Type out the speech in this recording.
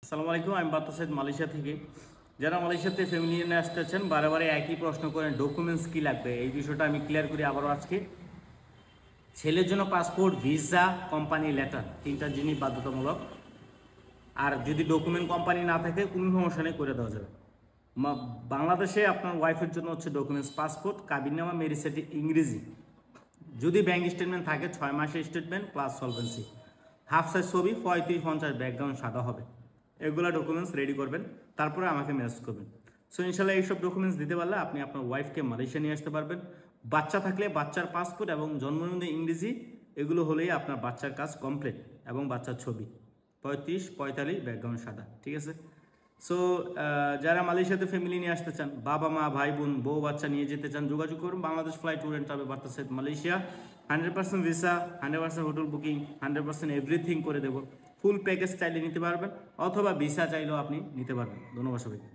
আসসালামু আলাইকুম, আমি বাত্তা সৈয়দ মালয়েশিয়া থেকে। যারা মালয়েশিয়াতে ফ্যামিলি নিয়ে আসতে চান বারে বারে একই প্রশ্ন করেন ডকুমেন্টস কী লাগবে, এই বিষয়টা আমি ক্লিয়ার করি আবারও আজকে। ছেলের জন্য পাসপোর্ট, ভিসা, কোম্পানি লেটার, তিনটা জিনিস বাধ্যতামূলক। আর যদি ডকুমেন্ট কোম্পানি না থাকে কোনো সমস্যা নেই, করে দেওয়া যাবে। বাংলাদেশে আপনার ওয়াইফের জন্য হচ্ছে ডকুমেন্টস পাসপোর্ট, কাবিননামা, ম্যারেজ সার্টিফিকেট ইংরেজি, যদি ব্যাঙ্ক স্টেটমেন্ট থাকে 6 মাসের statement plus solvency, half size ছবি 35-50, ব্যাকগ্রাউন্ড সাদা হবে। এগুলো ডকুমেন্টস রেডি করবেন, তারপরে আমাকে মেসেজ করবেন। সো ইনশাল্লাহ এইসব ডকুমেন্টস দিতে পারলে আপনি আপনার ওয়াইফকে মালয়েশিয়া নিয়ে আসতে পারবেন। বাচ্চা থাকলে বাচ্চার পাসপোর্ট এবং জন্মনিবন্ধন ইংরেজি এগুলো হলেই আপনার বাচ্চার কাজ কমপ্লিট, এবং বাচ্চার ছবি 35-45, ব্যাকগ্রাউন্ড সাদা, ঠিক আছে। সো যারা মালয়েশিয়াতে ফ্যামিলি নিয়ে আসতে চান, বাবা মা ভাই বোন বউ বাচ্চা নিয়ে যেতে চান, যোগাযোগ করুন Bangladesh fly tour and travel বার্তা Syed Malaysia. 100% visa, 100% hotel booking, 100% everything করে দেবো। ফুল প্যাকেজ চাইলে নিতে পারবেন, অথবা ভিসা চাইলেও আপনি নিতে পারবেন। ধন্যবাদ সবাইকে।